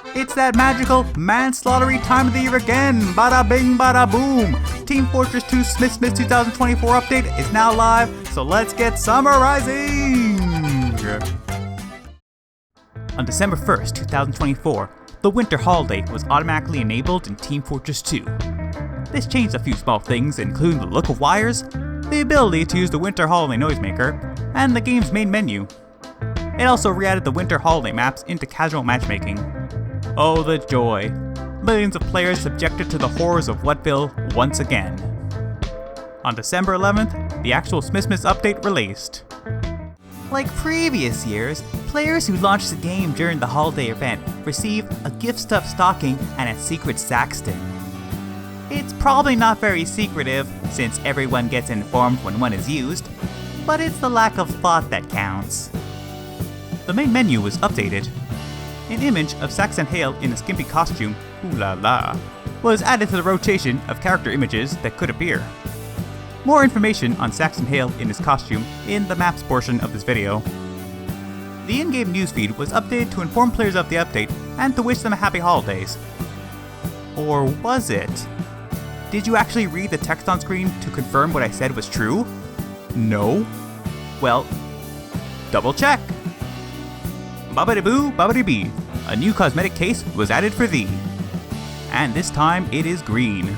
It's that magical, manslaughtery time of the year again! Bada bing, bada boom! Team Fortress 2 Smissmas 2024 update is now live, so let's get summarizing! On December 1st, 2024, the winter holiday was automatically enabled in Team Fortress 2. This changed a few small things, including the look of wires, the ability to use the winter holiday noisemaker, and the game's main menu. It also re-added the winter holiday maps into casual matchmaking. Oh, the joy. Millions of players subjected to the horrors of Whatville once again. On December 11th, the actual Smissmas update released. Like previous years, players who launch the game during the holiday event receive a gift-stuffed stocking and a secret Saxton. It's probably not very secretive, since everyone gets informed when one is used, but it's the lack of thought that counts. The main menu was updated. An image of Saxton Hale in a skimpy costume, ooh la la, was added to the rotation of character images that could appear. More information on Saxton Hale in his costume in the maps portion of this video. The in-game newsfeed was updated to inform players of the update and to wish them a happy holidays. Or was it? Did you actually read the text on screen to confirm what I said was true? No? Well, double check! Bobbidi-boo, bobbidi-bee. A new cosmetic case was added for thee. And this time it is green.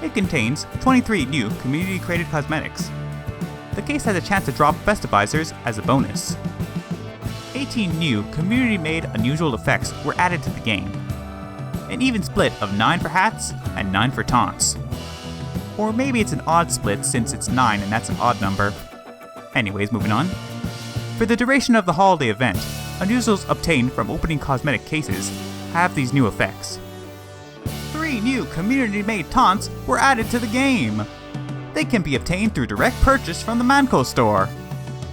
It contains 23 new community-created cosmetics. The case has a chance to drop Festivizers as a bonus. 18 new community-made unusual effects were added to the game. An even split of 9 for hats and 9 for taunts. Or maybe it's an odd split since it's 9 and that's an odd number. Anyways, moving on. For the duration of the holiday event, unusuals obtained from opening cosmetic cases have these new effects. 3 new community-made taunts were added to the game. They can be obtained through direct purchase from the Mannco store.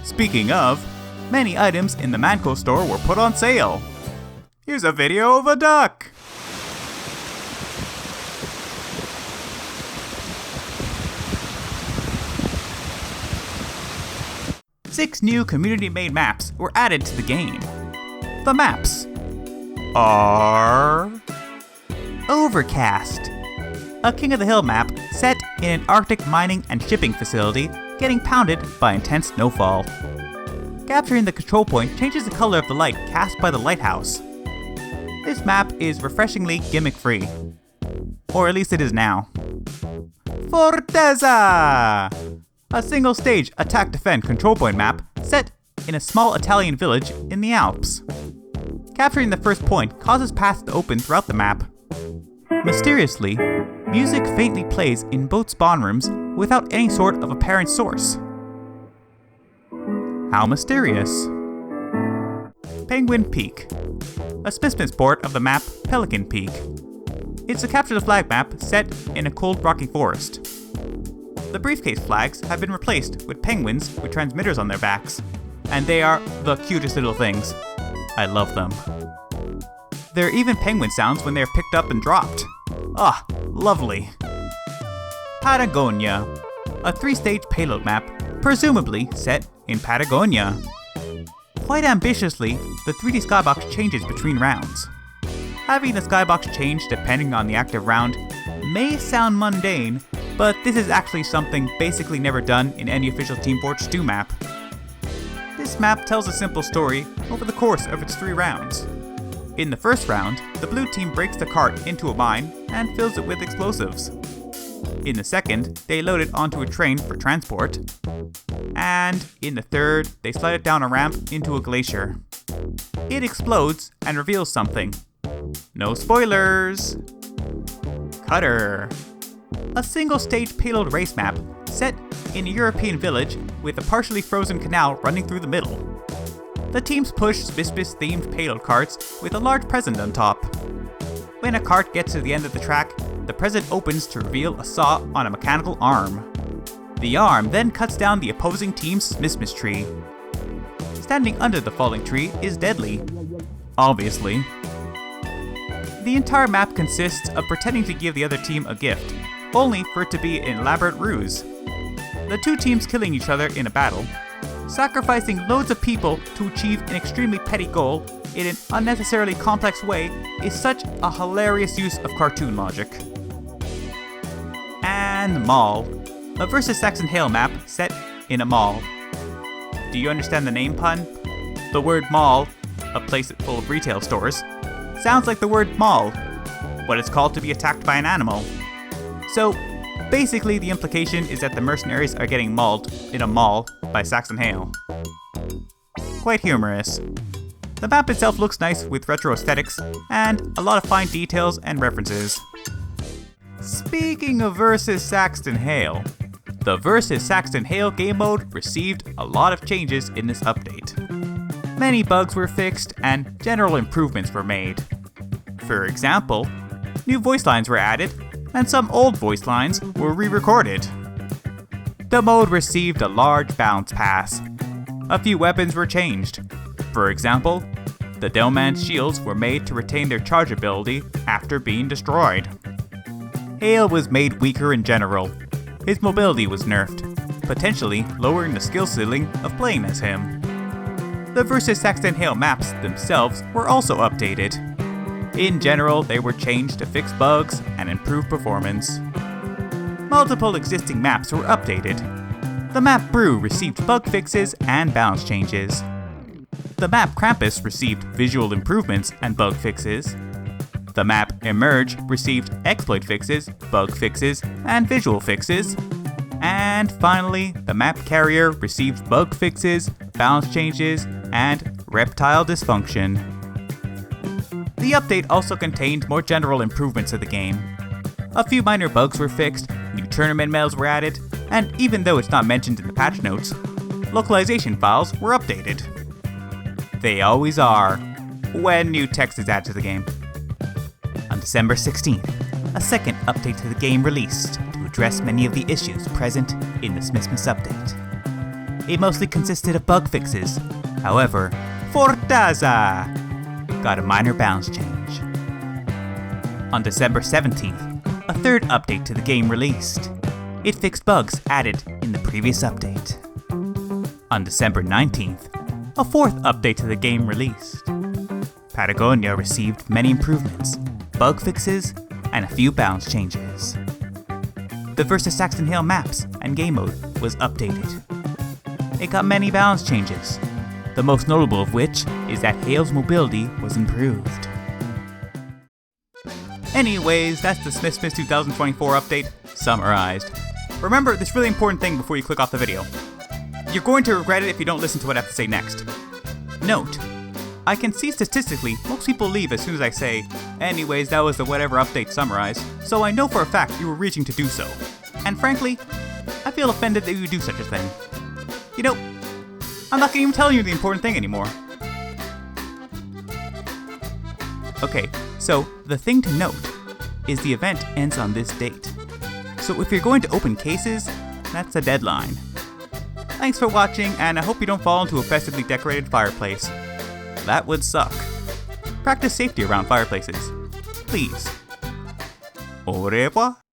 Speaking of, many items in the Mannco store were put on sale. Here's a video of a duck. Six new community-made maps were added to the game. The maps are Overcast, a King of the Hill map set in an Arctic mining and shipping facility getting pounded by intense snowfall. Capturing the control point changes the color of the light cast by the lighthouse. This map is refreshingly gimmick-free. Or at least it is now. Fortezza! A single-stage attack-defend control point map set in a small Italian village in the Alps. Capturing the first point causes paths to open throughout the map. Mysteriously, music faintly plays in both spawn rooms without any sort of apparent source. How mysterious. Penguin Peak, a Smissmas port of the map Pelican Peak. It's a capture the flag map set in a cold rocky forest. The briefcase flags have been replaced with penguins with transmitters on their backs, and they are the cutest little things. I love them. There are even penguin sounds when they are picked up and dropped. Ah, lovely. Patagonia, a 3-stage payload map, presumably set in Patagonia. Quite ambitiously, the 3D skybox changes between rounds. Having the skybox change depending on the active round may sound mundane, but this is actually something basically never done in any official Team Fortress 2 map. This map tells a simple story over the course of its 3 rounds. In the first round, the blue team breaks the cart into a mine and fills it with explosives. In the second, they load it onto a train for transport. And in the third, they slide it down a ramp into a glacier. It explodes and reveals something. No spoilers! Cutter. A single-stage payload race map set in a European village with a partially frozen canal running through the middle. The teams push Smissmas-themed payload carts with a large present on top. When a cart gets to the end of the track, the present opens to reveal a saw on a mechanical arm. The arm then cuts down the opposing team's Smissmas tree. Standing under the falling tree is deadly. Obviously. The entire map consists of pretending to give the other team a gift, only for it to be an elaborate ruse. The two teams killing each other in a battle, sacrificing loads of people to achieve an extremely petty goal in an unnecessarily complex way is such a hilarious use of cartoon logic. And Maul, a versus Saxton Hale map set in a mall. Do you understand the name pun? The word mall, a place full of retail stores, sounds like the word maul, what it's called to be attacked by an animal. So, basically the implication is that the mercenaries are getting mauled in a mall by Saxton Hale. Quite humorous. The map itself looks nice with retro aesthetics, and a lot of fine details and references. Speaking of versus Saxton Hale, the versus Saxton Hale game mode received a lot of changes in this update. Many bugs were fixed and general improvements were made. For example, new voice lines were added, and some old voice lines were re-recorded. The mode received a large bounce pass. A few weapons were changed. For example, the Devilman's shields were made to retain their charge ability after being destroyed. Hale was made weaker in general. His mobility was nerfed, potentially lowering the skill ceiling of playing as him. The versus Saxton Hale maps themselves were also updated. In general, they were changed to fix bugs and improve performance. Multiple existing maps were updated. The map Brew received bug fixes and balance changes. The map Krampus received visual improvements and bug fixes. The map Emerge received exploit fixes, bug fixes, and visual fixes. And finally, the map Carrier received bug fixes, balance changes, and reptile dysfunction. The update also contained more general improvements of the game. A few minor bugs were fixed, new tournament medals were added, and even though it's not mentioned in the patch notes, localization files were updated. They always are, when new text is added to the game. On December 16th, a second update to the game released to address many of the issues present in the Smissmas update. It mostly consisted of bug fixes. However, Fortezza got a minor balance change. On December 17th, a third update to the game released. It fixed bugs added in the previous update. On December 19th, a fourth update to the game released. Patagonia received many improvements, bug fixes, and a few balance changes. The versus Saxton Hale maps and game mode was updated. It got many balance changes, the most notable of which is that Hale's mobility was improved. Anyways, that's the Smissmas 2024 update summarized. Remember this really important thing before you click off the video. You're going to regret it if you don't listen to what I have to say next. Note, I can see statistically most people leave as soon as I say, anyways, that was the whatever update summarized, so I know for a fact you were reaching to do so. And frankly, I feel offended that you would do such a thing. You know, I'm not even telling you the important thing anymore. Okay, so the thing to note is the event ends on this date. So if you're going to open cases, that's the deadline. Thanks for watching, and I hope you don't fall into a festively decorated fireplace. That would suck. Practice safety around fireplaces. Please. Au revoir.